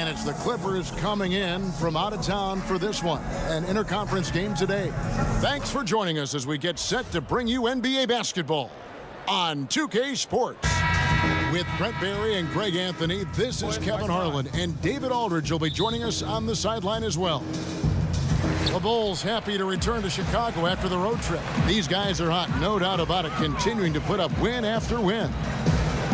And it's the Clippers coming in from out of town for this one, an interconference game today. Thanks for joining us as we get set to bring you NBA basketball on 2K Sports. With Brent Barry and Greg Anthony, this is Kevin Harlan, and David Aldridge will be joining us on the sideline as well. The Bulls happy to return to Chicago after the road trip. These guys are hot, no doubt about it, continuing to put up win after win.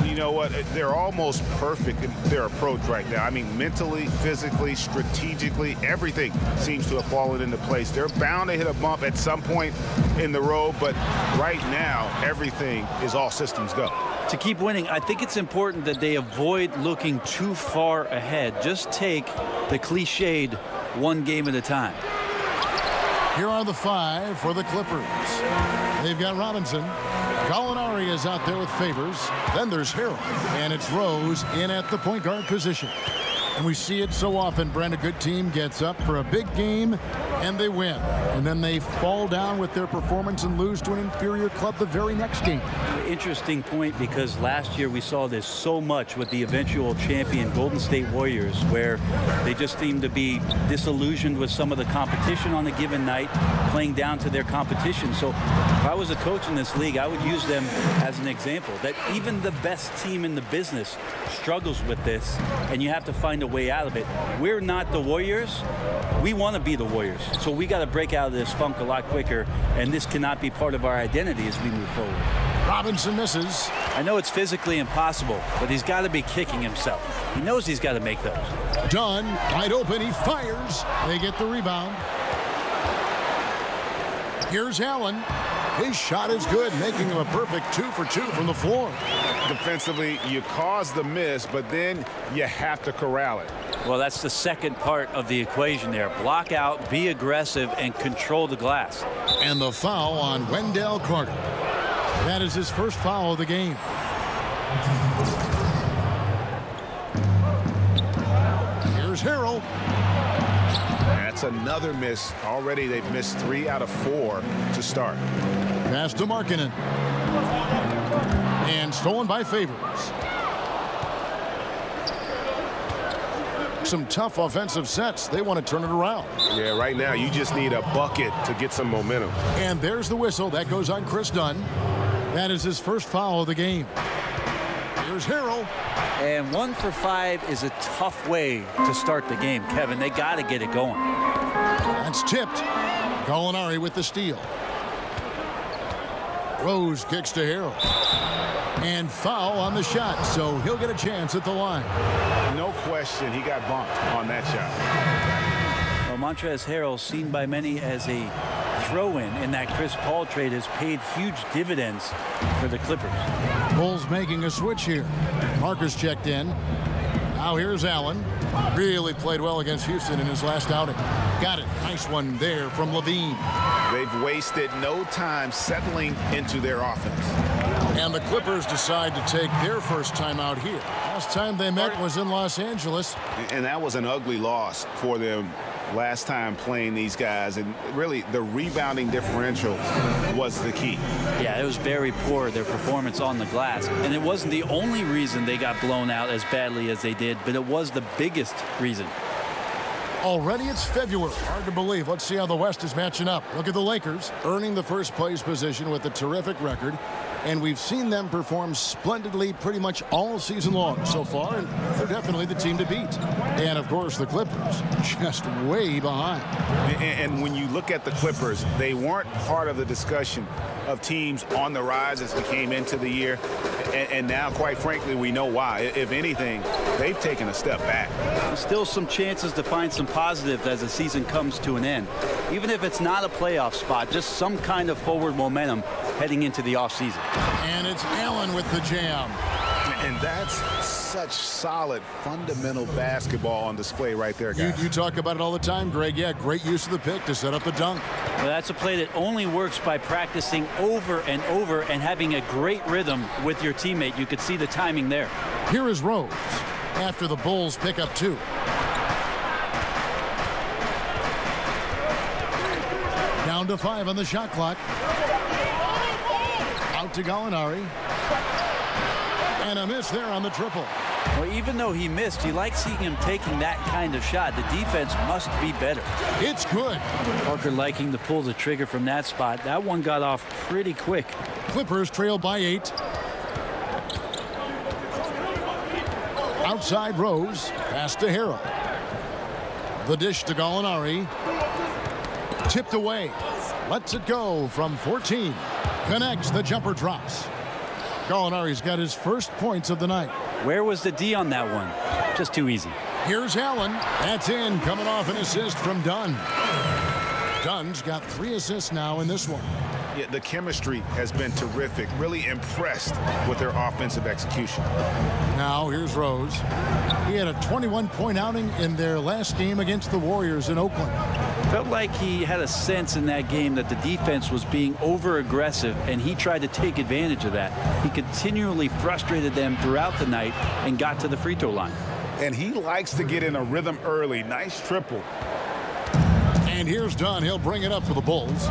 You know what? They're almost perfect in their approach right now. I mean, mentally, physically, strategically, everything seems to have fallen into place. They're bound to hit a bump at some point in the road, but right now, everything is all systems go. To keep winning, I think it's important that they avoid looking too far ahead. Just take the cliched one game at a time. Here are the five for the Clippers. They've got Robinson. Gallinari is out there with Favors. Then there's Harrell. And it's Rose in at the point guard position. And we see it so often, Brent. A good team gets up for a big game, and they win. And then they fall down with their performance and lose to an inferior club the very next game. Interesting point, because last year we saw this so much with the eventual champion Golden State Warriors, where they just seemed to be disillusioned with some of the competition on a given night, playing down to their competition. So if I was a coach in this league, I would use them as an example, that even the best team in the business struggles with this, and you have to find a way out of it. We're not the Warriors. We want to be the Warriors. So we got to break out of this funk a lot quicker, and this cannot be part of our identity as we move forward. Robinson misses. I know it's physically impossible, but he's got to be kicking himself. He knows he's got to make those. Dunn, wide open, he fires. They get the rebound. Here's Allen. His shot is good, making him a perfect 2 for 2 from the floor. Defensively, you cause the miss, but then you have to corral it. Well, that's the second part of the equation there. Block out, be aggressive, and control the glass. And the foul on Wendell Carter. That is his first foul of the game. Here's Harrell. That's another miss. Already they've missed 3 out of 4 to start. Pass to Markkanen. And stolen by Favors. Some tough offensive sets. They want to turn it around. Yeah, right now you just need a bucket to get some momentum. And there's the whistle. That goes on Chris Dunn. That is his first foul of the game. Here's Harrell. And 1 for 5 is a tough way to start the game, Kevin. They got to get it going. That's tipped. Gallinari with the steal. Rose kicks to Harrell. And foul on the shot, so he'll get a chance at the line. No question, he got bumped on that shot. Well, Montrezl Harrell, seen by many as a throw-in in that Chris Paul trade, has paid huge dividends for the Clippers. Bulls making a switch here. Marcus checked in. Now here's Allen. Really played well against Houston in his last outing. Got it. Nice one there from Levine. They've wasted no time settling into their offense. And the Clippers decide to take their first time out here. Last time they met was in Los Angeles. And that was an ugly loss for them last time playing these guys. And really, the rebounding differential was the key. Yeah, it was very poor, their performance on the glass. And it wasn't the only reason they got blown out as badly as they did, but it was the biggest reason. Already it's February. Hard to believe. Let's see how the West is matching up. Look at the Lakers, earning the first place position with a terrific record. And we've seen them perform splendidly pretty much all season long so far, and they're definitely the team to beat. And, of course, the Clippers just way behind. And when you look at the Clippers, they weren't part of the discussion of teams on the rise as we came into the year. And now, quite frankly, we know why. If anything, they've taken a step back. Still some chances to find some positives as the season comes to an end. Even if it's not a playoff spot, just some kind of forward momentum heading into the offseason. And it's Allen with the jam. And that's such solid, fundamental basketball on display right there, guys. You talk about it all the time, Greg. Yeah, great use of the pick to set up the dunk. Well, that's a play that only works by practicing over and over and having a great rhythm with your teammate. You could see the timing there. Here is Rose after the Bulls pick up 2. Down to 5 on the shot clock. Out to Gallinari. And a miss there on the triple. Well, even though he missed, you like seeing him taking that kind of shot. The defense must be better. It's good. Parker liking to pull the trigger from that spot. That one got off pretty quick. Clippers trail by 8. Outside Rose. Pass to Harrell. The dish to Gallinari. Tipped away. Lets it go from 14. Connects. The jumper drops. Gallinari's got his first points of the night. Where was the D on that one? Just too easy. Here's Allen. That's in. Coming off an assist from Dunn. Dunn's got 3 assists now in this one. Yeah, the chemistry has been terrific. Really impressed with their offensive execution. Now here's Rose. He had a 21-point outing in their last game against the Warriors in Oakland. Felt like he had a sense in that game that the defense was being over-aggressive, and he tried to take advantage of that. He continually frustrated them throughout the night and got to the free throw line. And he likes to get in a rhythm early. Nice triple. And here's Dunn. He'll bring it up for the Bulls.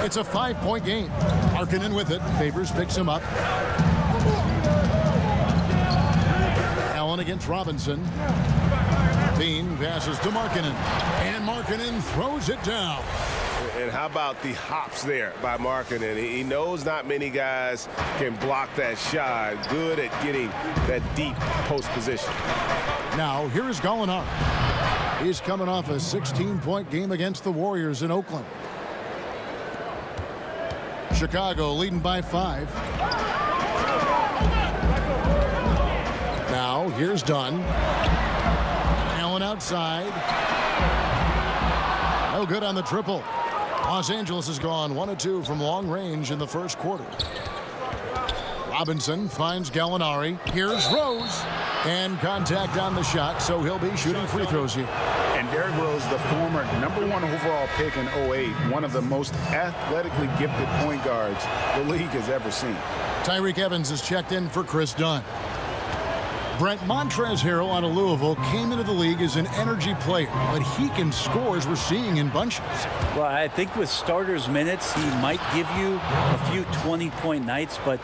It's a 5-point game. Markkanen with it. Favors picks him up. Allen against Robinson. Bean passes to Markkanen. And Markkanen throws it down. And how about the hops there by Markkanen? He knows not many guys can block that shot. Good at getting that deep post position. Now, here is Gallinari. He's coming off a 16-point game against the Warriors in Oakland. Chicago leading by 5. Now, here's Dunn. Allen outside. No good on the triple. Los Angeles has gone 1 of 2 from long range in the first quarter. Robinson finds Gallinari. Here's Rose. And contact on the shot, so he'll be shooting free throws here. And Derrick Rose, the former #1 overall pick in 08, one of the most athletically gifted point guards the league has ever seen. Tyreek Evans is checked in for Chris Dunn. Brent Montrezl Harrell out of Louisville came into the league as an energy player, but he can score as we're seeing in bunches. Well, I think with starters minutes, he might give you a few 20-point nights, but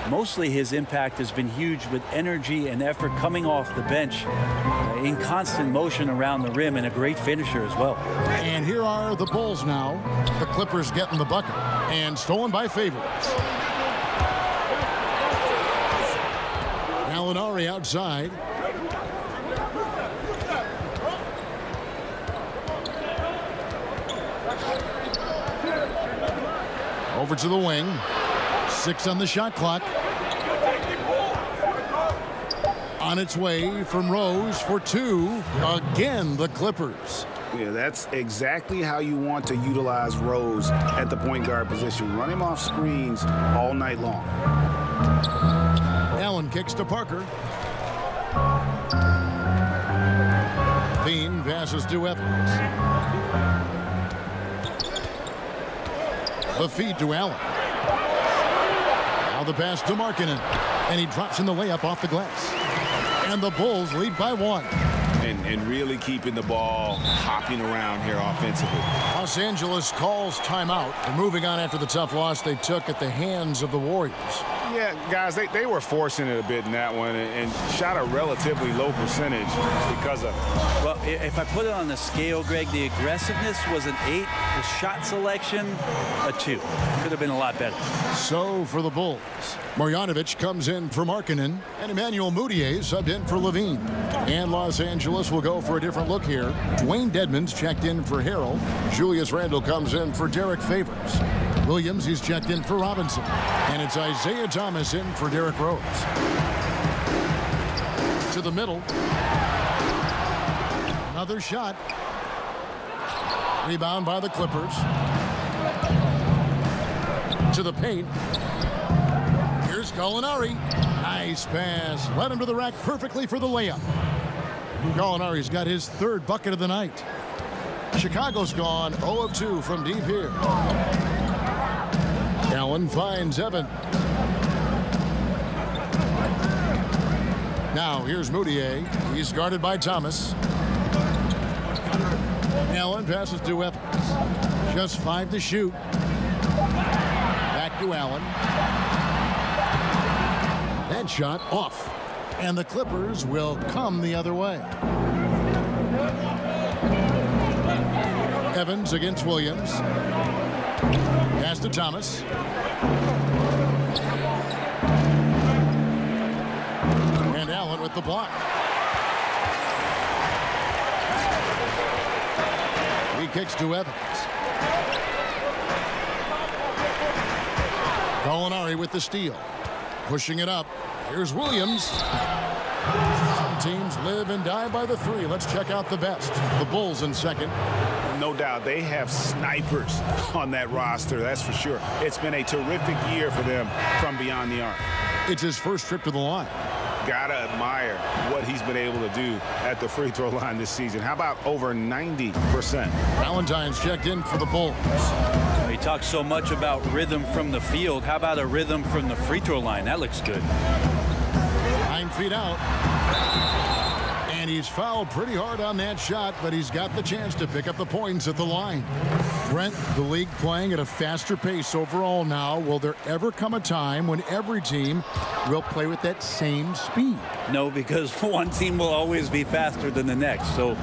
mostly his impact has been huge with energy and effort coming off the bench, in constant motion around the rim, and a great finisher as well. And here are the Bulls now. The Clippers getting the bucket, and stolen by Favors. Gallinari outside. Over to the wing. 6 on the shot clock. On its way from Rose for 2. Again, the Clippers. Yeah, that's exactly how you want to utilize Rose at the point guard position. Run him off screens all night long. Allen kicks to Parker. Bean passes to Evans. The feed to Allen. Now the pass to Markkanen. And he drops in the layup off the glass. And the Bulls lead by 1. And really keeping the ball hopping around here offensively. Los Angeles calls timeout. They're moving on after the tough loss they took at the hands of the Warriors. Yeah, guys, they were forcing it a bit in that one and shot a relatively low percentage because of it. Well, if I put it on the scale, Greg, the aggressiveness was an 8. The shot selection, a 2. Could have been a lot better. So for the Bulls, Marjanovic comes in for Markkanen, and Emmanuel Mudiay subbed in for Levine. And Los Angeles will go for a different look here. Dwayne Dedmon's checked in for Harrell. Julius Randle comes in for Derrick Favors. Williams, he's checked in for Robinson. And it's Isaiah Thomas in for Derrick Rose. To the middle. Another shot. Rebound by the Clippers. To the paint. Here's Gallinari. Nice pass. Led him to the rack perfectly for the layup. Gallinari's got his 3rd bucket of the night. Chicago's gone 0 of 2 from deep here. Allen finds Evan. Now here's Mudiay. He's guarded by Thomas. Allen passes to Evans. Just 5 to shoot. Back to Allen. That shot off. And the Clippers will come the other way. Evans against Williams. Pass to Thomas. And Allen with the block. He kicks to Evans. Gallinari with the steal. Pushing it up. Here's Williams. Some teams live and die by the three. Let's check out the best. The Bulls in second. No doubt they have snipers on that roster, that's for sure. It's been a terrific year for them from beyond the arc. It's his first trip to the line. Gotta admire what he's been able to do at the free throw line this season. How about over 90%? Valentine's checked in for the Bulls. He talks so much about rhythm from the field. How about a rhythm from the free throw line? That looks good. 9 feet out. And he's fouled pretty hard on that shot, but he's got the chance to pick up the points at the line. Brent, the league playing at a faster pace overall now. Will there ever come a time when every team will play with that same speed? No, because one team will always be faster than the next. So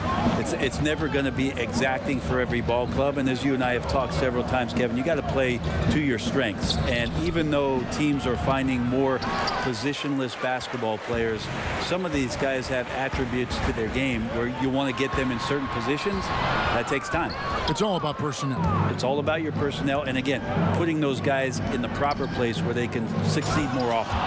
it's never going to be exacting for every ball club. And as you and I have talked several times, Kevin, you got to play to your strengths. And even though teams are finding more positionless basketball players, some of these guys have attributes to their game where you want to get them in certain positions. That takes time. It's all about personnel. It's all about your personnel. And again, putting those guys in the proper place where they can succeed more often.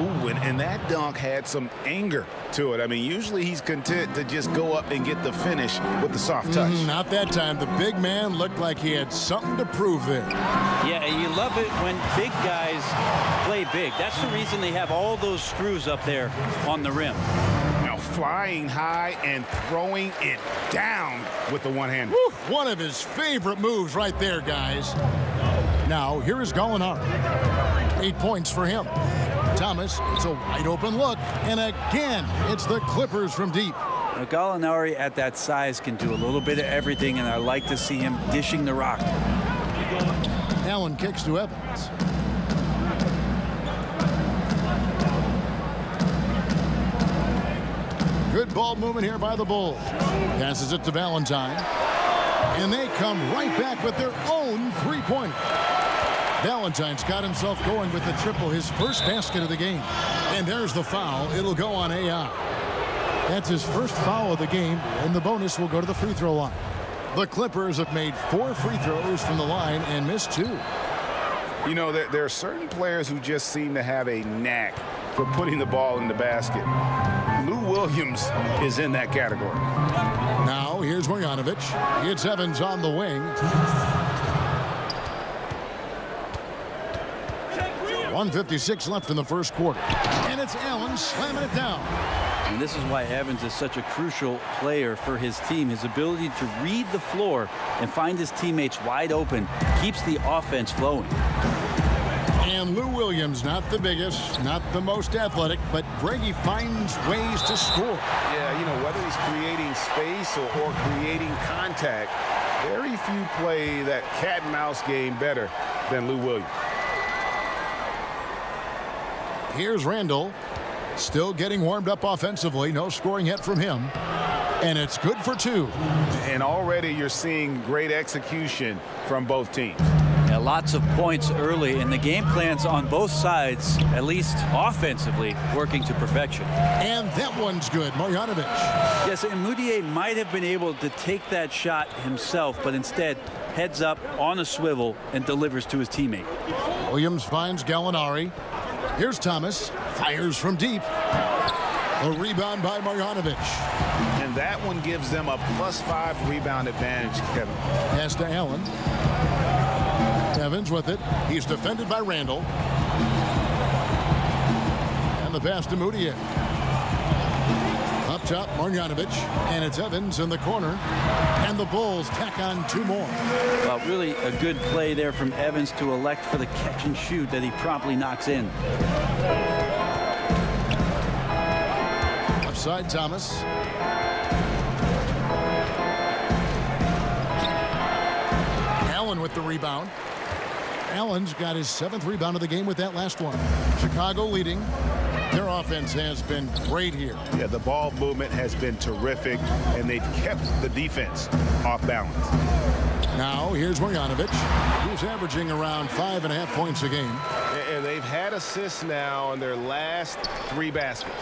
Ooh, and that dunk had some anger to it. I mean, usually he's content to just go up and get the finish with the soft touch. Not that time. The big man looked like he had something to prove there. Yeah, and you love it when big guys play big. That's the reason they have all those screws up there on the rim. Now flying high and throwing it down with the one hand. One of his favorite moves right there, guys. Now, here is Gallinari. 8 points for him. Thomas, it's a wide open look. And again, it's the Clippers from deep. Now, Gallinari at that size can do a little bit of everything, and I like to see him dishing the rock. Allen kicks to Evans. Good ball movement here by the Bulls. Passes it to Valentine. And they come right back with their own three-pointer. Valentine's got himself going with the triple, his first basket of the game. And there's the foul. It'll go on AI. That's his first foul of the game, and the bonus will go to the free throw line. The Clippers have made 4 free throws from the line and missed 2. You know, there are certain players who just seem to have a knack for putting the ball in the basket. Lou Williams is in that category. Now, here's Marjanovic. It's Evans on the wing. 1:56 left in the first quarter. And it's Allen slamming it down. And this is why Evans is such a crucial player for his team. His ability to read the floor and find his teammates wide open keeps the offense flowing. And Lou Williams, not the biggest, not the most athletic, but Greggy finds ways to score. Yeah, you know, whether he's creating space or creating contact, very few play that cat and mouse game better than Lou Williams. Here's Randall, still getting warmed up offensively. No scoring yet from him. And it's good for 2. And already you're seeing great execution from both teams. Yeah, lots of points early, and the game plans on both sides, at least offensively, working to perfection. And that one's good. Marjanovic. Yes, and Moutier might have been able to take that shot himself, but instead heads up on a swivel and delivers to his teammate. Williams finds Gallinari. Here's Thomas. Fires from deep. A rebound by Marjanovic. And that one gives them a +5 rebound advantage, Kevin. Pass to Allen. Evans with it. He's defended by Randall. And the pass to Moutier. Up top, Marjanovic. And it's Evans in the corner. And the Bulls tack on 2 more. Well, really a good play there from Evans to elect for the catch and shoot that he promptly knocks in. Left side, Thomas. Allen with the rebound. Allen's got his 7th rebound of the game with that last one. Chicago leading. Their offense has been great here. Yeah, the ball movement has been terrific, and they've kept the defense off balance. Now, here's Marjanovic. He's averaging around 5.5 points a game. And they've had assists now on their last 3 baskets.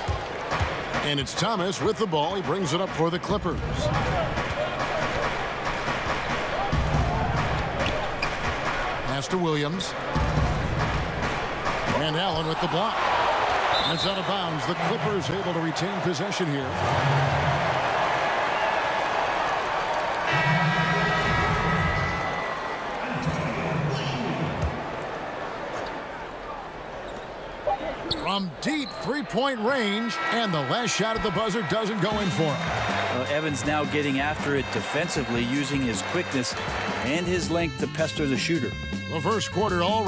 And it's Thomas with the ball. He brings it up for the Clippers. Pass to Williams. And Allen with the block. It's out of bounds. The Clippers able to retain possession here. From deep three-point range, and the last shot at the buzzer doesn't go in for him. Well, Evans now getting after it defensively, using his quickness and his length to pester the shooter. The first quarter all.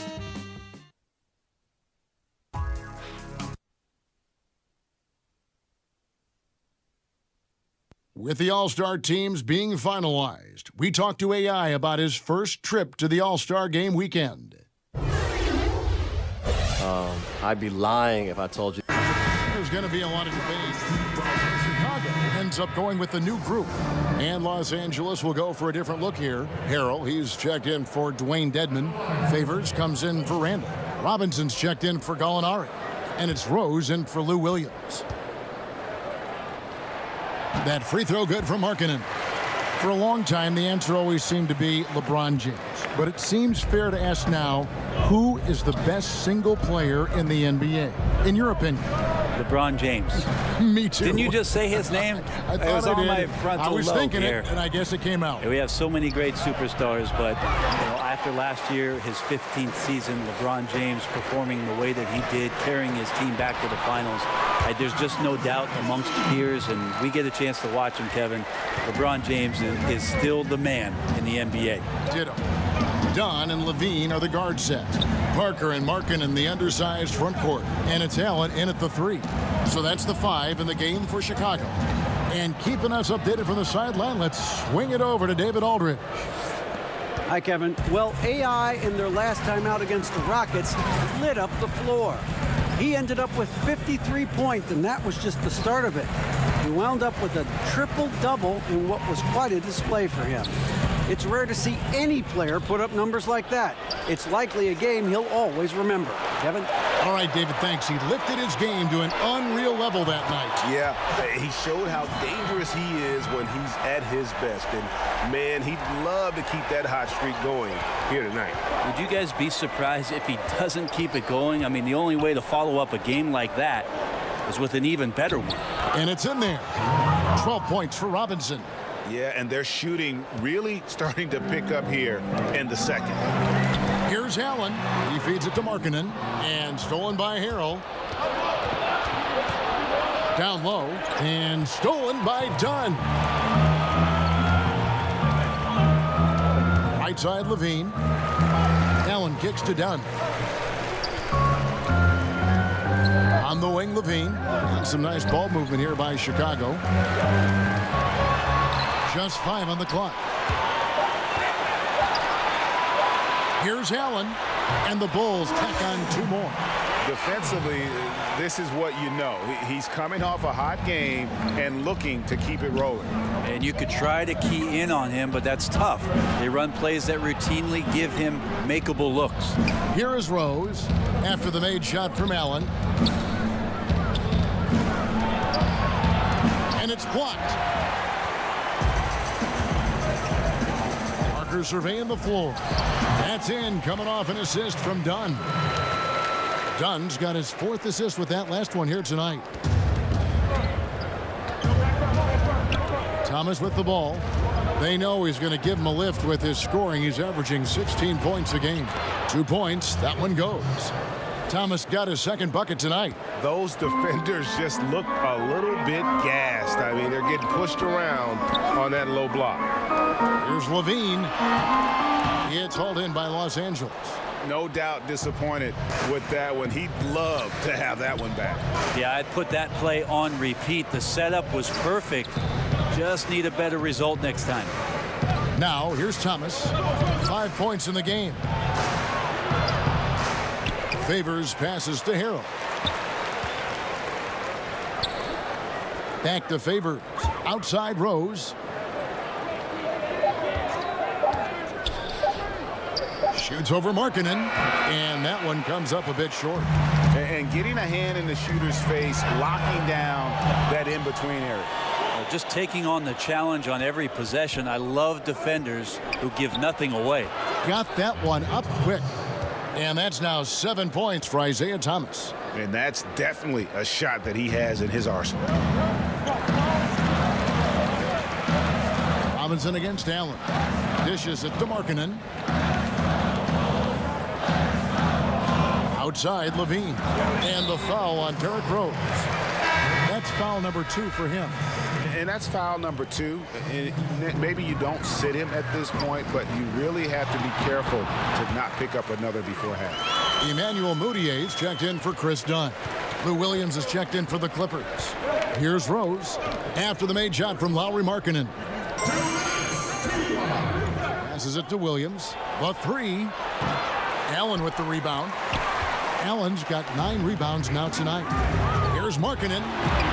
With the All-Star teams being finalized, we talked to AI about his first trip to the All-Star game weekend. I'd be lying if I told you. There's going to be a lot of debate. Chicago ends up going with the new group. And Los Angeles will go for a different look here. Harrell, he's checked in for Dwayne Dedmon. Favors comes in for Randall. Robinson's checked in for Gallinari. And it's Rose in for Lou Williams. That free throw good from Markkanen. For a long time, the answer always seemed to be LeBron James. But it seems fair to ask now, who is the best single player in the NBA, in your opinion? LeBron James. Me too. Didn't you just say his name? I thought it was I on did. my frontal I was lobe thinking here. it, and I guess it came out. We have so many great superstars, but after last year, his 15th season, LeBron James performing the way that he did, carrying his team back to the finals, there's just no doubt amongst peers, and we get a chance to watch him, Kevin. LeBron James is still the man in the NBA. Ditto. Dunn and Levine are the guard set. Parker and Markkanen the undersized front court. And it's Allen in at the 3. So that's the 5 in the game for Chicago. And keeping us updated from the sideline, let's swing it over to David Aldridge. Hi, Kevin. Well, AI in their last time out against the Rockets lit up the floor. He ended up with 53 points, and that was just the start of it. He wound up with a triple-double in what was quite a display for him. It's rare to see any player put up numbers like that. It's likely a game he'll always remember. Kevin? All right, David, thanks. He lifted his game to an unreal level that night. Yeah, he showed how dangerous he is when he's at his best. And, man, he'd love to keep that hot streak going here tonight. Would you guys be surprised if he doesn't keep it going? I mean, the only way to follow up a game like that is with an even better one. And it's in there. 12 points for Robinson. Yeah, and their shooting really starting to pick up here in the second. Here's Allen. He feeds it to Markkanen. And stolen by Harrell. Down low. And stolen by Dunn. Right side, Levine. Allen kicks to Dunn. On the wing, Levine. And some nice ball movement here by Chicago. Just 5 on the clock. Here's Allen, and the Bulls tack on 2 more. Defensively, this is what you know. He's coming off a hot game and looking to keep it rolling. And you could try to key in on him, but that's tough. They run plays that routinely give him makeable looks. Here is Rose after the made shot from Allen. And it's blocked. Surveying the floor. That's in, coming off an assist from Dunn. Dunn's got his 4th assist with that last one here tonight. Thomas with the ball. They know he's going to give him a lift with his scoring. He's averaging 16 points a game. 2 points, that one goes. Thomas got his 2nd bucket tonight. Those defenders just look a little bit gassed. I mean, they're getting pushed around on that low block. Here's Levine. It's hauled in by Los Angeles. No doubt disappointed with that one. He'd love to have that one back. Yeah, I'd put that play on repeat. The setup was perfect. Just need a better result next time. Now, here's Thomas. 5 points in the game. Favors passes to Harrell. Back to Favors. Outside Rose. Shoots over Markkanen, and that one comes up a bit short. And getting a hand in the shooter's face, locking down that in-between area. Just taking on the challenge on every possession. I love defenders who give nothing away. Got that one up quick. And that's now 7 points for Isaiah Thomas. And that's definitely a shot that he has in his arsenal. Robinson against Allen. Dishes it to Markkanen. Outside Levine. And the foul on Derrick Rose. That's foul number 2 for him. And that's foul number 2. And maybe you don't sit him at this point, but you really have to be careful to not pick up another before half. Emmanuel Moutier's checked in for Chris Dunn. Lou Williams is checked in for the Clippers. Here's Rose after the made shot from Lauri Markkanen. Passes it to Williams. The 3. Allen with the rebound. Allen's got 9 rebounds now tonight. Here's Markkanen.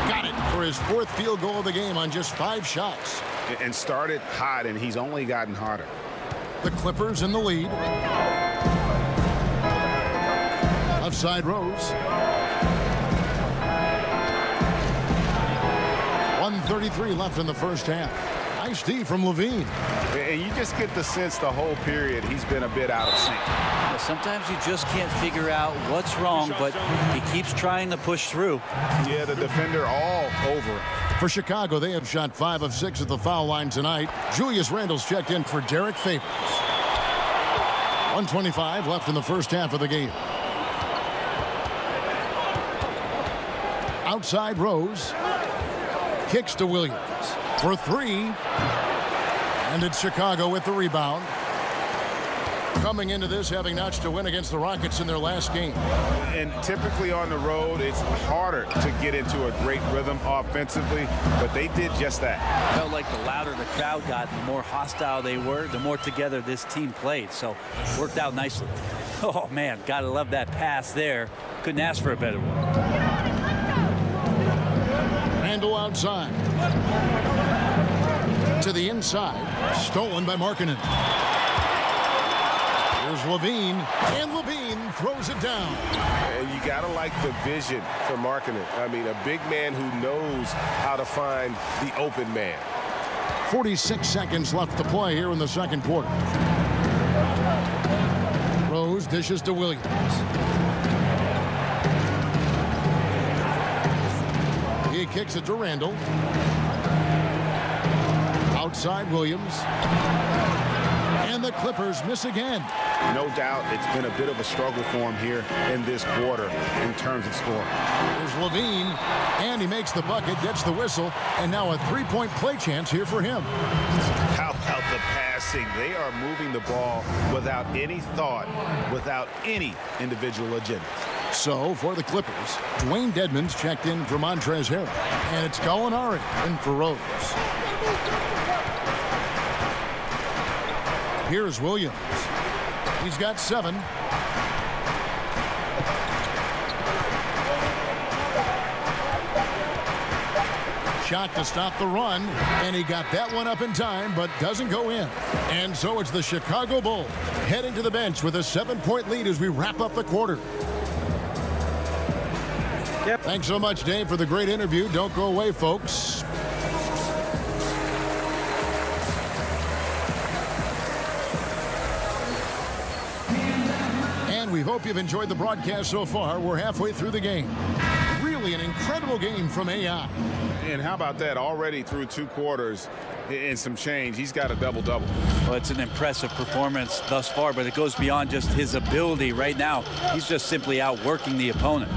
Got it for his 4th field goal of the game on just 5 shots. And started hot, and he's only gotten hotter. The Clippers in the lead. Left side Rose. 1:33 left in the first half. Nice D from Levine. And you just get the sense the whole period he's been a bit out of sync. Sometimes you just can't figure out what's wrong, but he keeps trying to push through. Yeah, the defender all over. For Chicago, they have shot 5 of 6 at the foul line tonight. Julius Randle's checked in for Derrick Favors. 1:25 left in the first half of the game. Outside Rose. Kicks to Williams for 3. And it's Chicago with the rebound. Coming into this having notched a win against the Rockets in their last game. And typically on the road, it's harder to get into a great rhythm offensively, but they did just that. Felt like the louder the crowd got, the more hostile they were, the more together this team played. So worked out nicely. Oh, man, gotta love that pass there. Couldn't ask for a better one. Randle outside. To the inside. Stolen by Markkanen. Here's Levine, and Levine throws it down. And you got to like the vision for Markkanen. I mean, a big man who knows how to find the open man. 46 seconds left to play here in the second quarter. Rose dishes to Williams. He kicks it to Randle. Outside Williams. And the Clippers miss again. No doubt it's been a bit of a struggle for him here in this quarter in terms of scoring. There's Levine, and he makes the bucket, gets the whistle, and now a 3-point play chance here for him. How about the passing? They are moving the ball without any thought, without any individual agenda. So, for the Clippers, Dwayne Dedmon's checked in for Montrezl Harrell, and it's Gallinari in for Rose. Here's Williams. He's got 7. Shot to stop the run, and he got that one up in time, but doesn't go in. And so it's the Chicago Bulls heading to the bench with a 7-point lead as we wrap up the quarter. Yep. Thanks so much, Dave, for the great interview. Don't go away, folks. We hope you've enjoyed the broadcast so far. We're halfway through the game. Really an incredible game from AI. And how about that? Already through 2 quarters and some change. He's got a double-double. Well, it's an impressive performance thus far, but it goes beyond just his ability right now. He's just simply outworking the opponent.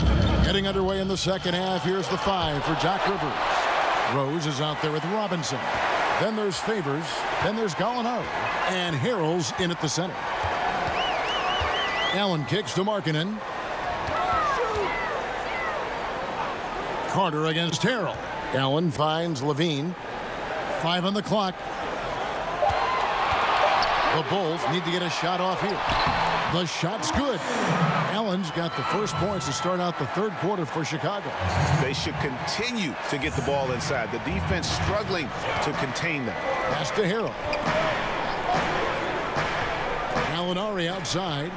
Getting underway in the second half. Here's the 5 for Doc Rivers. Rose is out there with Robinson. Then there's Favors. Then there's Gallinari. And Harrell's in at the center. Allen kicks to Markkanen. Carter against Harrell. Allen finds Levine. 5 on the clock. The Bulls need to get a shot off here. The shot's good. Allen's got the first points to start out the third quarter for Chicago. They should continue to get the ball inside. The defense struggling to contain them. Pass to Harrell. Gallinari outside.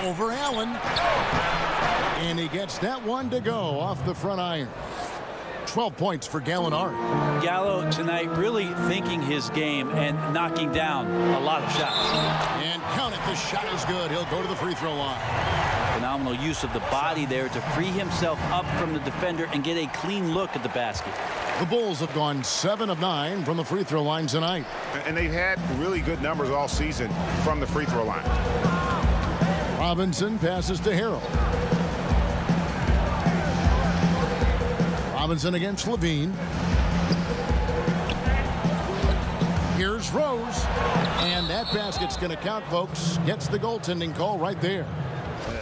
Over Allen. And he gets that one to go off the front iron. 12 points for Gallinari. Gallo tonight really thinking his game and knocking down a lot of shots. And count it, the shot is good. He'll go to the free throw line. Phenomenal use of the body there to free himself up from the defender and get a clean look at the basket. The Bulls have gone 7 of 9 from the free throw line tonight. And they've had really good numbers all season from the free throw line. Robinson passes to Harrell. Robinson against Levine. Here's Rose. And that basket's going to count, folks. Gets the goaltending call right there.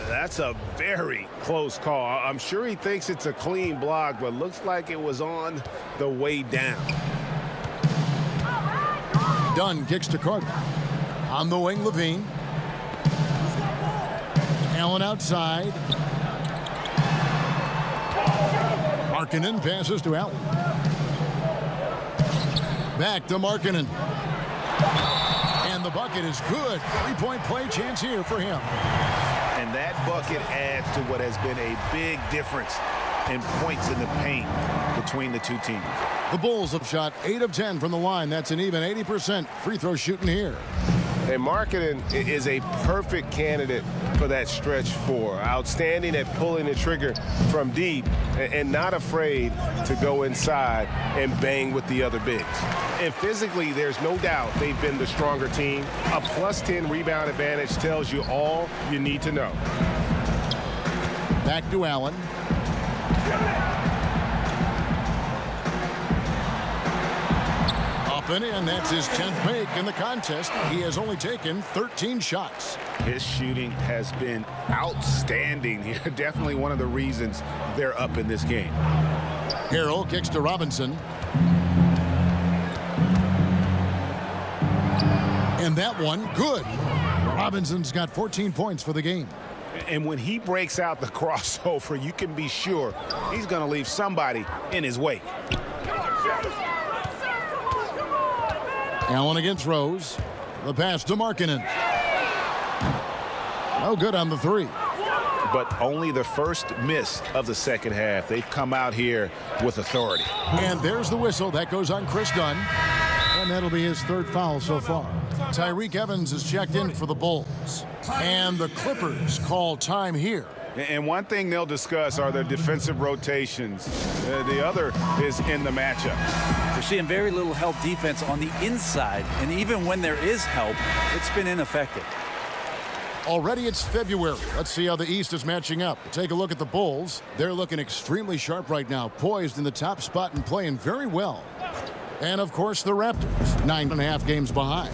That's a very close call. I'm sure he thinks it's a clean block, but looks like it was on the way down. Dunn kicks to Carter. On the wing, Levine. Allen outside. Markkanen passes to Allen. Back to Markkanen. And the bucket is good. Three-point play chance here for him. And that bucket adds to what has been a big difference in points in the paint between the two teams. The Bulls have shot 8 of 10 from the line. That's an even 80% free throw shooting here. And Markkanen is a perfect candidate for that stretch 4. Outstanding at pulling the trigger from deep and not afraid to go inside and bang with the other bigs. And physically, there's no doubt they've been the stronger team. A +10 rebound advantage tells you all you need to know. Back to Allen. Up and in. That's his 10th make in the contest. He has only taken 13 shots. His shooting has been outstanding here. Definitely one of the reasons they're up in this game. Harrell kicks to Robinson. And that one, good. Robinson's got 14 points for the game. And when he breaks out the crossover, you can be sure he's going to leave somebody in his wake. Allen against Rose. The pass to Markkanen. No good on the three. But only the first miss of the second half. They've come out here with authority. And there's the whistle. That goes on Chris Dunn. And that'll be his 3rd foul so far. Tyreke Evans is checked in for the Bulls. And the Clippers call time here. And one thing they'll discuss are their defensive rotations. The other is in the matchup. We're seeing very little help defense on the inside, and even when there is help, it's been ineffective. Already it's February. Let's see how the East is matching up. Take a look at the Bulls. They're looking extremely sharp right now, poised in the top spot and playing very well. And, of course, the Raptors, 9.5 games behind.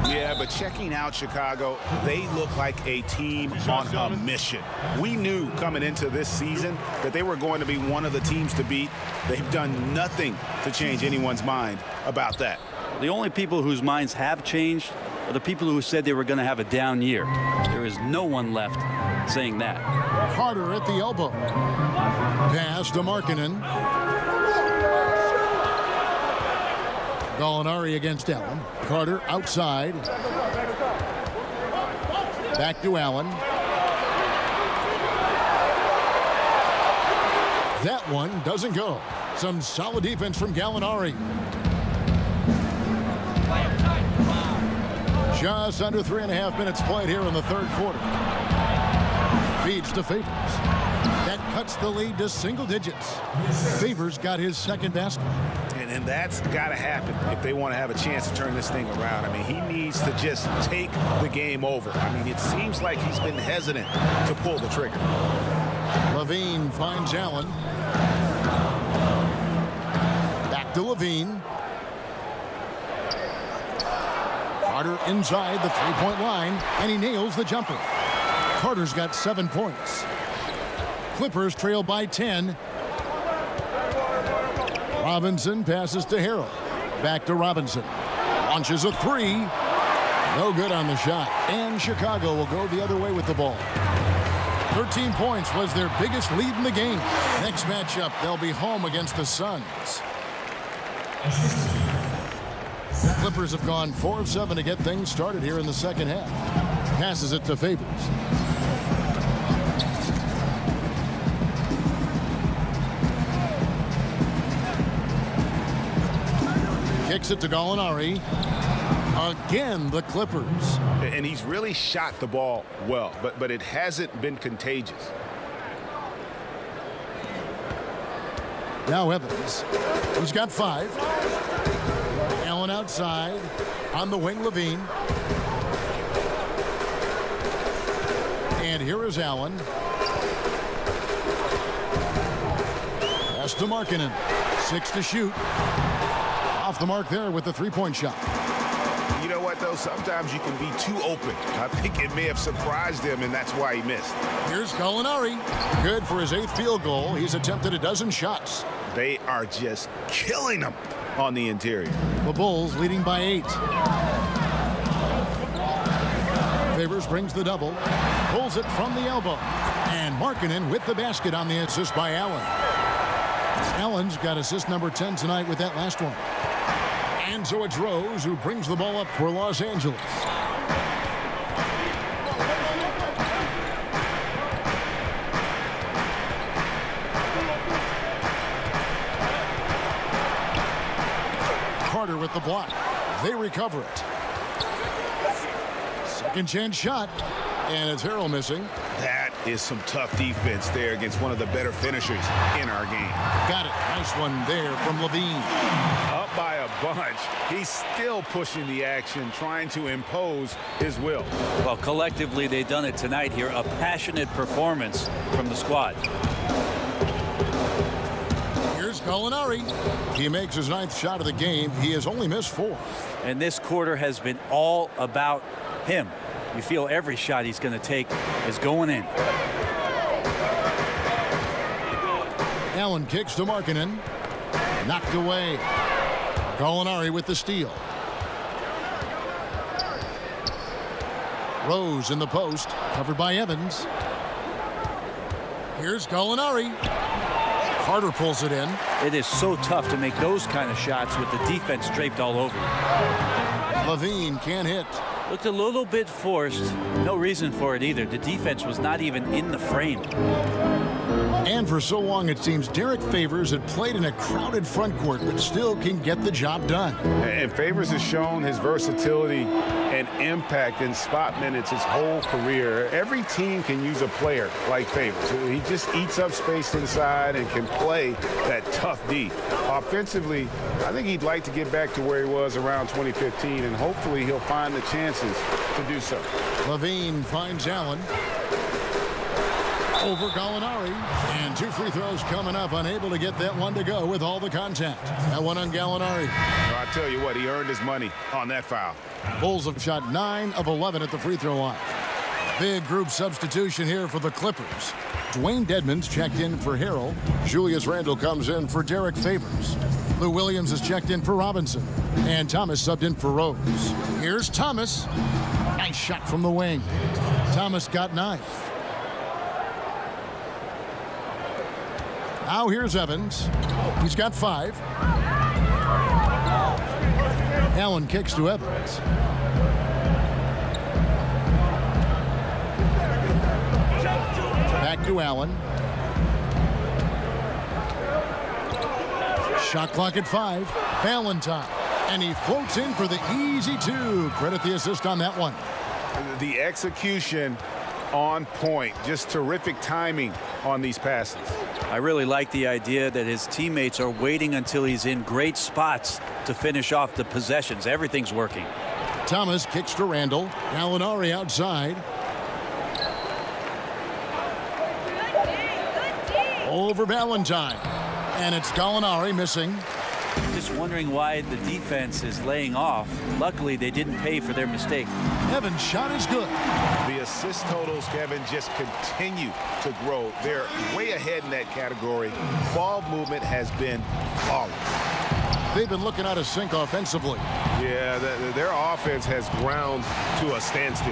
Yeah, but checking out Chicago, they look like a team on a mission. We knew coming into this season that they were going to be one of the teams to beat. They've done nothing to change anyone's mind about that. The only people whose minds have changed are the people who said they were going to have a down year. There is no one left saying that. Carter at the elbow. Pass to Markkanen. Gallinari against Allen. Carter outside. Back to Allen. That one doesn't go. Some solid defense from Gallinari. Just under 3.5 minutes played here in the third quarter. Feeds to Favors. That cuts the lead to single digits. Favors got his 2nd basket. And that's got to happen if they want to have a chance to turn this thing around. I mean, he needs to just take the game over. I mean, it seems like he's been hesitant to pull the trigger. Levine finds Allen. Back to Levine. Carter inside the 3-point line, and he nails the jumper. Carter's got 7 points. Clippers trail by 10. Robinson passes to Harrell. Back to Robinson. Launches a 3. No good on the shot. And Chicago will go the other way with the ball. 13 points was their biggest lead in the game. Next matchup, they'll be home against the Suns. Clippers have gone 4 of 7 to get things started here in the second half. Passes it to Favors. Kicks it to Gallinari. Again, the Clippers. And he's really shot the ball well, but it hasn't been contagious. Now Evans. He's got 5. Allen outside. On the wing, Levine. And here is Allen. Pass to Markkanen. 6 to shoot. Off the mark there with the three-point shot. You know what, though? Sometimes you can be too open. I think it may have surprised him, and that's why he missed. Here's Gallinari. Good for his 8th field goal. He's attempted a dozen shots. They are just killing him on the interior. The Bulls leading by 8. Favors brings the double. Pulls it from the elbow. And Markkanen with the basket on the assist by Allen. Allen's got assist number 10 tonight with that last one. And so it's Rose who brings the ball up for Los Angeles. Carter with the block. They recover it. Second chance shot. And it's Harrell missing. That is some tough defense there against one of the better finishers in our game. Got it. Nice one there from Levine. Up by a bunch. He's still pushing the action, trying to impose his will. Well, collectively, they've done it tonight here. A passionate performance from the squad. Here's Gallinari. He makes his 9th shot of the game. He has only missed 4. And this quarter has been all about him. You feel every shot he's going to take is going in. Allen kicks to Markkanen. Knocked away. Gallinari with the steal. Rose in the post. Covered by Evans. Here's Gallinari. Carter pulls it in. It is so tough to make those kind of shots with the defense draped all over you. Levine can't hit. Looked a little bit forced. No reason for it either. The defense was not even in the frame. And for so long, it seems Derrick Favors had played in a crowded front court, but still can get the job done. And Favors has shown his versatility and impact in spot minutes his whole career. Every team can use a player like Favors. He just eats up space inside and can play that tough D. Offensively, I think he'd like to get back to where he was around 2015, and hopefully he'll find the chances to do so. Levine finds Allen. Over Gallinari. And 2 free throws coming up. Unable to get that one to go with all the contact. That one on Gallinari. Well, I tell you what, he earned his money on that foul. Bulls have shot 9 of 11 at the free throw line. Big group substitution here for the Clippers. Dwayne Dedmon's checked in for Harrell. Julius Randle comes in for Derrick Favors. Lou Williams is checked in for Robinson. And Thomas subbed in for Rose. Here's Thomas. Nice shot from the wing. Thomas got 9. Now here's Evans. He's got 5. Allen kicks to Evans. Back to Allen. Shot clock at 5. Valentine. And he floats in for the easy 2. Credit the assist on that one. The execution on point. Just terrific timing on these passes. I really like the idea that his teammates are waiting until he's in great spots to finish off the possessions. Everything's working. Thomas kicks to Randle. Gallinari outside. Over Valentine. And it's Gallinari missing. Just wondering why the defense is laying off. Luckily, they didn't pay for their mistake. Evans' shot is good. The assist totals, Kevin, just continue to grow. They're way ahead in that category. Ball movement has been flawless. They've been looking out of sync offensively. Yeah, their offense has ground to a standstill.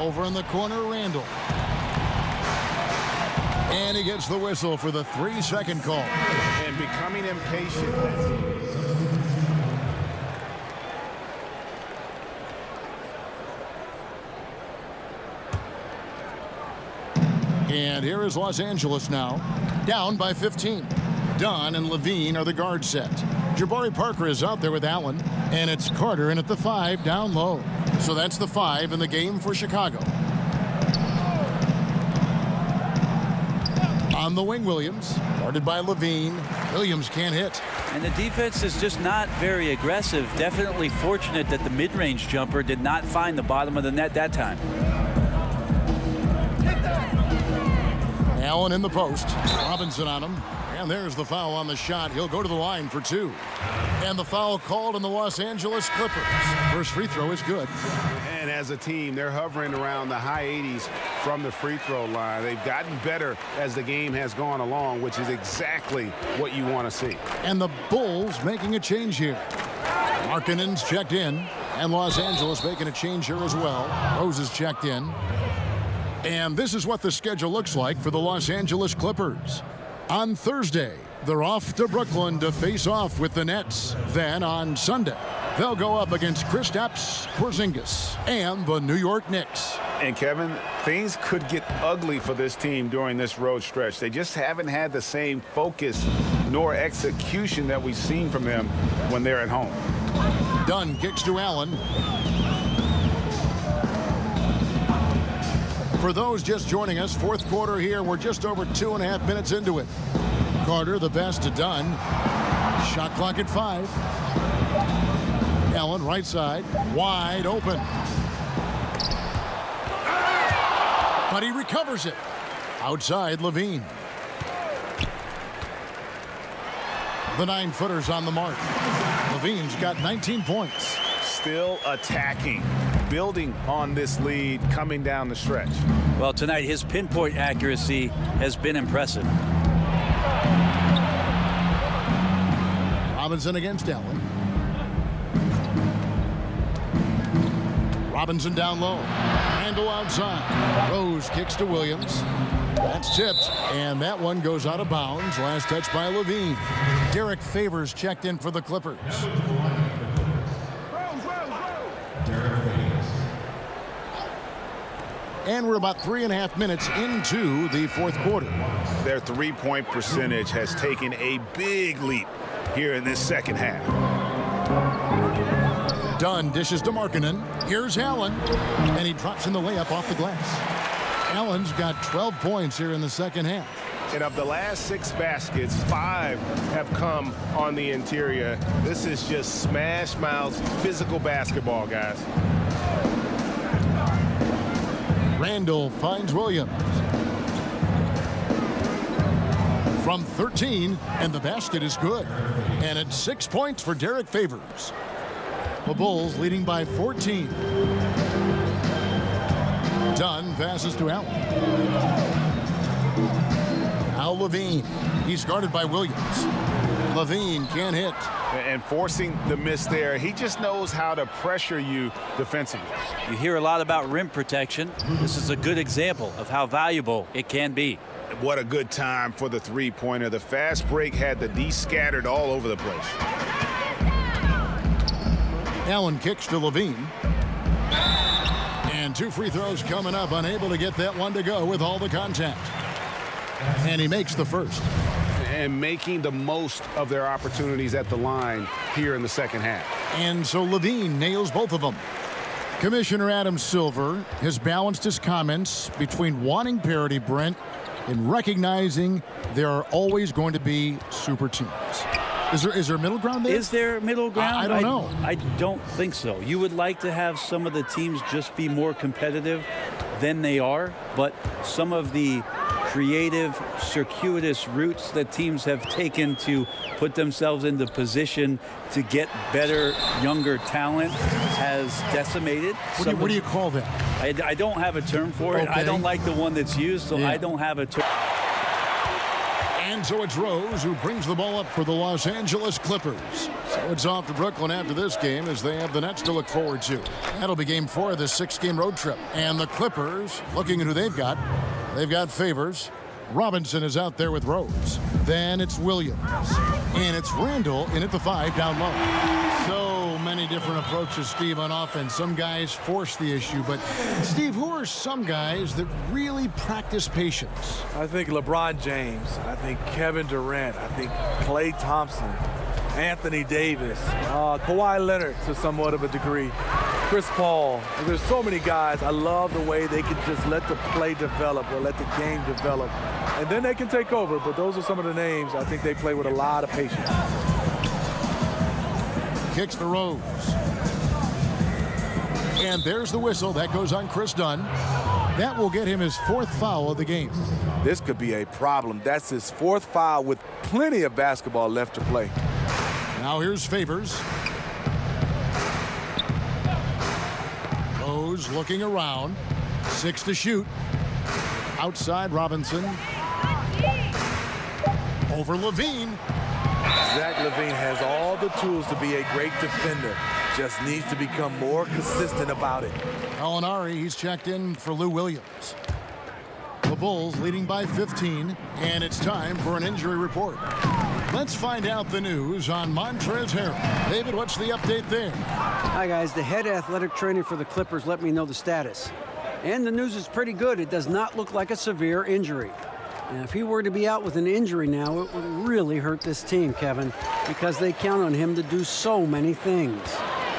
Over in the corner, Randall. And he gets the whistle for the 3-second call. And becoming impatient. And here is Los Angeles now, down by 15. Dunn and Levine are the guard set. Jabari Parker is out there with Allen, and it's Carter in at the 5 down low. So that's the 5 in the game for Chicago. On the wing, Williams, guarded by Levine. Williams can't hit. And the defense is just not very aggressive. Definitely fortunate that the mid-range jumper did not find the bottom of the net that time. Allen in the post. Robinson on him. And there's the foul on the shot. He'll go to the line for 2. And the foul called on the Los Angeles Clippers. First free throw is good. And as a team, they're hovering around the high 80s from the free throw line. They've gotten better as the game has gone along, which is exactly what you want to see. And the Bulls making a change here. Markkanen's checked in. And Los Angeles making a change here as well. Rose is checked in. And this is what the schedule looks like for the Los Angeles Clippers. On Thursday, they're off to Brooklyn to face off with the Nets. Then on Sunday, they'll go up against Kristaps Porzingis and the New York Knicks. And Kevin, things could get ugly for this team during this road stretch. They just haven't had the same focus nor execution that we've seen from them when they're at home. Dunn kicks to Allen. For those just joining us, fourth quarter here. We're just over 2.5 minutes into it. Carter, the pass to Dunn. Shot clock at 5. Allen, right side, wide open. But he recovers it. Outside, Levine. The 9-footer's on the mark. Levine's got 19 points. Still attacking, building on this lead coming down the stretch. Well, tonight his pinpoint accuracy has been impressive. Robinson against Allen. Robinson down low. Randall outside. Rose kicks to Williams. That's tipped, and that one goes out of bounds. Last touch by Levine. Derrick Favors checked in for the Clippers. And we're about 3.5 minutes into the fourth quarter. Their three-point percentage has taken a big leap here in this second half. Dunn dishes to Markkanen. Here's Allen, and he drops in the layup off the glass. Allen's got 12 points here in the second half. And of the last 6 baskets, 5 have come on the interior. This is just smash mouth physical basketball, guys. Randall finds Williams. From 13, and the basket is good. And it's 6 points for Derrick Favors. The Bulls leading by 14. Dunn passes to Allen. Now Levine. He's guarded by Williams. Levine can't hit. And forcing the miss there, he just knows how to pressure you defensively. You hear a lot about rim protection. This is a good example of how valuable it can be. What a good time for the three-pointer. The fast break had the D scattered all over the place. Allen kicks to Levine. And 2 free throws coming up. Unable to get that one to go with all the contact. And he makes the first. And making the most of their opportunities at the line here in the second half. And so Levine nails both of them. Commissioner Adam Silver has balanced his comments between wanting parity, Brent, and recognizing there are always going to be super teams. Is there middle ground there? Is there middle ground? I don't know. I don't think so. You would like to have some of the teams just be more competitive than they are, but some of the creative, circuitous routes that teams have taken to put themselves into position to get better, younger talent has decimated. What do you call that? I don't have a term for it. Okay. I don't like the one that's used, so Yeah. I don't have a term. And so it's Rose who brings the ball up for the Los Angeles Clippers. So it's off to Brooklyn after this game as they have the Nets to look forward to. That'll be game 4 of this 6-game road trip. And the Clippers, looking at who they've got Favors. Robinson is out there with Rose. Then it's Williams. And it's Randall in at the 5 down low. So many different approaches, Steve, on offense. Some guys force the issue. But, Steve, who are some guys that really practice patience? I think LeBron James. I think Kevin Durant. I think Klay Thompson. Anthony Davis. Kawhi Leonard to somewhat of a degree. Chris Paul. There's so many guys. I love the way they can just let the play develop or let the game develop. And then they can take over. But those are some of the names. I think they play with a lot of patience. Kicks the Rose. And there's the whistle. That goes on Chris Dunn. That will get him his 4th foul of the game. This could be a problem. That's his 4th foul with plenty of basketball left to play. Now here's Favors. Rose looking around. 6 to shoot. Outside Robinson. Over Levine. Zach LaVine has all the tools to be a great defender. Just needs to become more consistent about it. Gallinari, he's checked in for Lou Williams. The Bulls leading by 15, and it's time for an injury report. Let's find out the news on Montrezl Harrell. David, what's the update there? Hi, guys. The head athletic trainer for the Clippers let me know the status. And the news is pretty good. It does not look like a severe injury. And if he were to be out with an injury now, it would really hurt this team, Kevin, because they count on him to do so many things.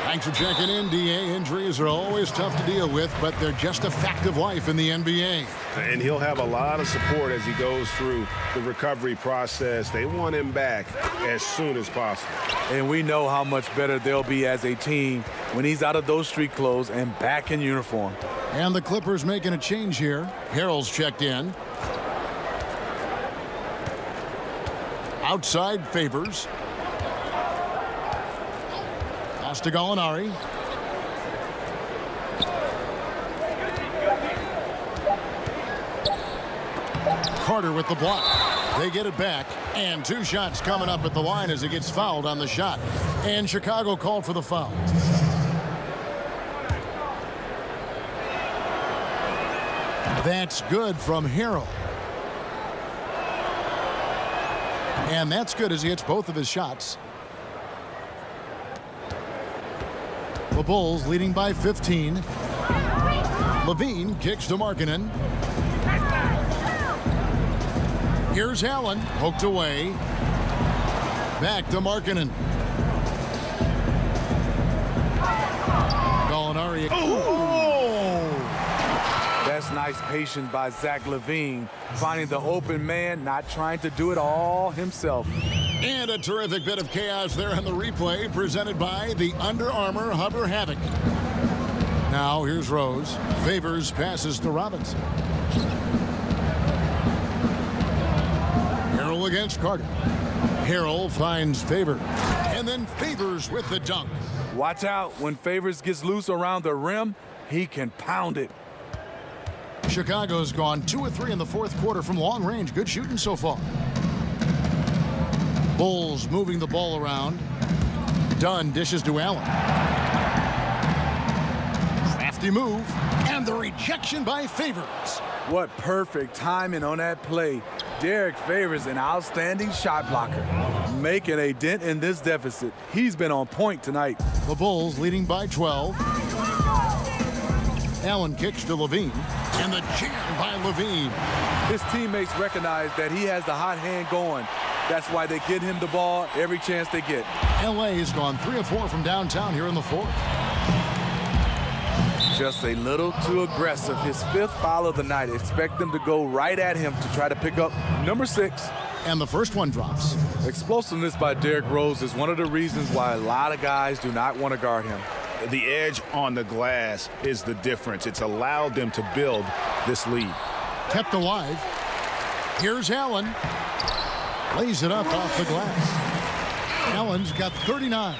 Thanks for checking in, DA. Injuries are always tough to deal with, but they're just a fact of life in the NBA. And he'll have a lot of support as he goes through the recovery process. They want him back as soon as possible. And we know how much better they'll be as a team when he's out of those street clothes and back in uniform. And the Clippers making a change here. Harrell's checked in. Outside Favors. Pass to Gallinari. Carter with the block. They get it back. And 2 shots coming up at the line as he gets fouled on the shot. And Chicago called for the foul. That's good from Harrell. And that's good as he hits both of his shots. The Bulls leading by 15. Levine kicks to Markkanen. Here's Allen, poked away. Back to Markkanen. Gallinari. That's nice patience by Zach LaVine, finding the open man, not trying to do it all himself. And a terrific bit of chaos there on the replay, presented by the Under Armour Hover Havoc. Now here's Rose. Favors passes to Robinson. Harrell against Carter. Harrell finds Favors. And then Favors with the dunk. Watch out. When Favors gets loose around the rim, he can pound it. Chicago's gone 2 of 3 in the 4th quarter from long range. Good shooting so far. Bulls moving the ball around. Dunn dishes to Allen. Crafty move. And the rejection by Favors. What perfect timing on that play. Derrick Favors, an outstanding shot blocker, making a dent in this deficit. He's been on point tonight. The Bulls leading by 12. Allen kicks to Levine. And the jam by Levine. His teammates recognize that he has the hot hand going. That's why they get him the ball every chance they get. LA has gone 3 of 4 from downtown here in the 4th. Just a little too aggressive. His 5th foul of the night. Expect them to go right at him to try to pick up number 6. And the first one drops. Explosiveness by Derrick Rose is one of the reasons why a lot of guys do not want to guard him. The edge on the glass is the difference. It's allowed them to build this lead. Kept alive. Here's Allen. Lays it up off the glass. Allen's got 39.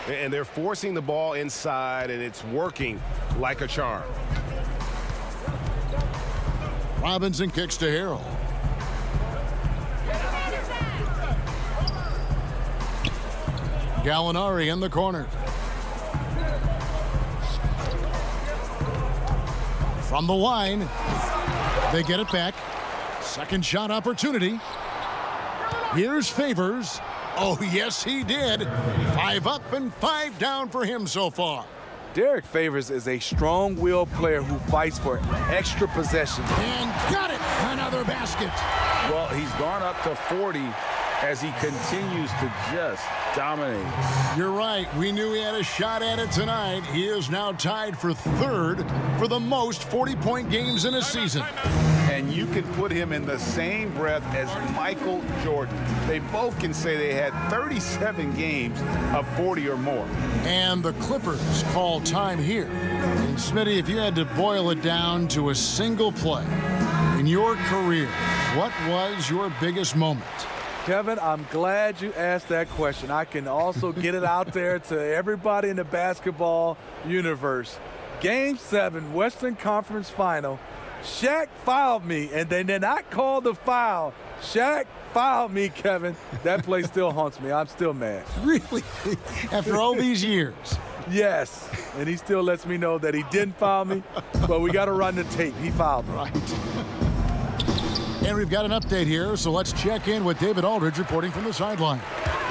And they're forcing the ball inside, and it's working like a charm. Robinson kicks to Harrell. Gallinari in the corner. From the line, they get it back. Second shot opportunity. Here's Favors. Oh, yes, he did. 5 up and 5 down for him so far. Derrick Favors is a strong-willed player who fights for extra possessions. And got it. Another basket. Well, he's gone up to 40 as he continues to just dominate. You're right. We knew he had a shot at it tonight. He is now tied for 3rd for the most 40-point games in a season. And you can put him in the same breath as Michael Jordan. They both can say they had 37 games of 40 or more. And the Clippers call time here. And Smitty, if you had to boil it down to a single play in your career, what was your biggest moment? Kevin, I'm glad you asked that question. I can also get it out there to everybody in the basketball universe. Game 7, Western Conference Final. Shaq fouled me, and they did not call the foul. Shaq fouled me, Kevin. That play still haunts me. I'm still mad. Really? After all these years? Yes, and he still lets me know that he didn't foul me, but we got to run the tape. He fouled me. Right. And we've got an update here, so let's check in with David Aldridge reporting from the sideline.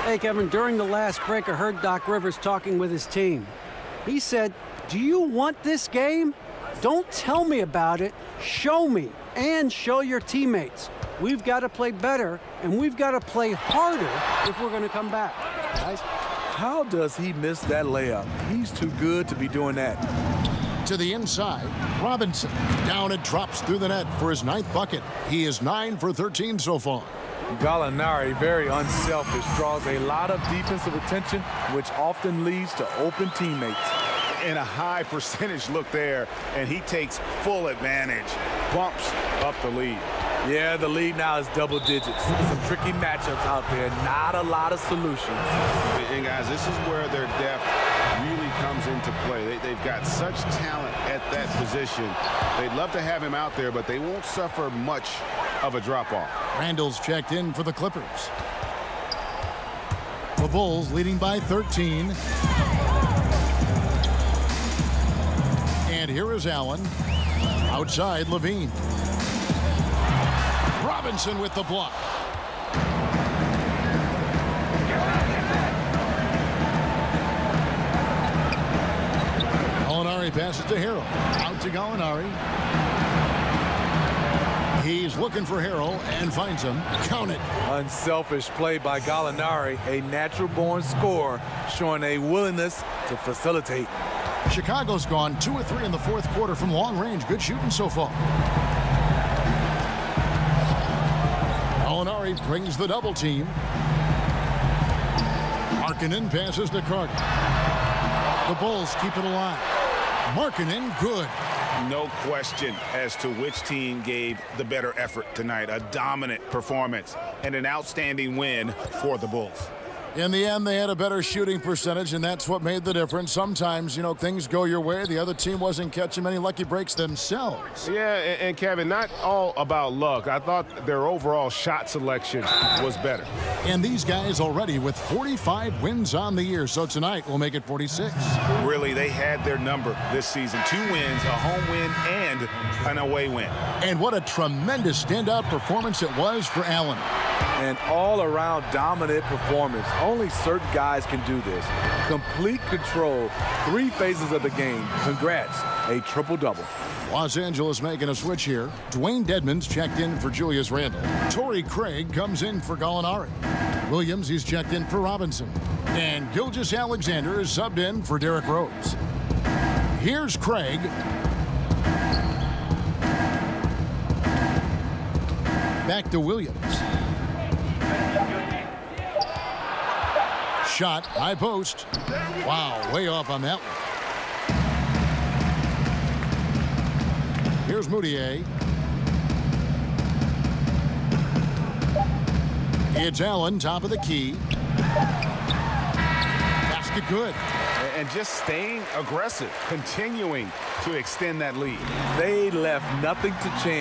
Hey, Kevin, during the last break, I heard Doc Rivers talking with his team. He said, "Do you want this game? Don't tell me about it. Show me and show your teammates. We've got to play better, and we've got to play harder if we're going to come back." Guys, how does he miss that layup? He's too good to be doing that. To the inside, Robinson. Down it drops through the net for his 9th bucket. He is 9 for 13 so far. Gallinari, very unselfish, draws a lot of defensive attention, which often leads to open teammates. And a high percentage look there, and he takes full advantage. Bumps up the lead. Yeah, the lead now is double digits. Some tricky matchups out there, not a lot of solutions. And guys, this is where their depth really comes into play. They've got such talent at that position. They'd love to have him out there, but they won't suffer much of a drop-off. Randall's checked in for the Clippers. The Bulls leading by 13. And here is Allen. Outside, Levine. Robinson with the block. Gallinari passes to Harrell. Out to Gallinari. He's looking for Harrell and finds him. Count it. Unselfish play by Gallinari, a natural-born scorer, showing a willingness to facilitate. Chicago's gone 2 of 3 in the 4th quarter from long range. Good shooting so far. Gallinari brings the double team. Markkanen passes to Carter. The Bulls keep it alive. Markkanen, good. No question as to which team gave the better effort tonight. A dominant performance and an outstanding win for the Bulls. In the end, they had a better shooting percentage, and that's what made the difference. Sometimes, you know, things go your way. The other team wasn't catching many lucky breaks themselves. Yeah, and Kevin, not all about luck. I thought their overall shot selection was better. And these guys already with 45 wins on the year, so tonight we'll make it 46. Really, they had their number this season. 2 wins, a home win, and an away win. And what a tremendous standout performance it was for Allen. An all-around dominant performance. Only certain guys can do this. Complete control, 3 phases of the game. Congrats, a triple-double. Los Angeles making a switch here. Dwayne Dedmon's checked in for Julius Randle. Torrey Craig comes in for Gallinari. Williams, he's checked in for Robinson. And Gilgeous-Alexander is subbed in for Derrick Rose. Here's Craig. Back to Williams. Shot, high post. Wow, way off on that one. Here's Moutier. It's Allen, top of the key. Basket good. And just staying aggressive, continuing to extend that lead. They left nothing to chance.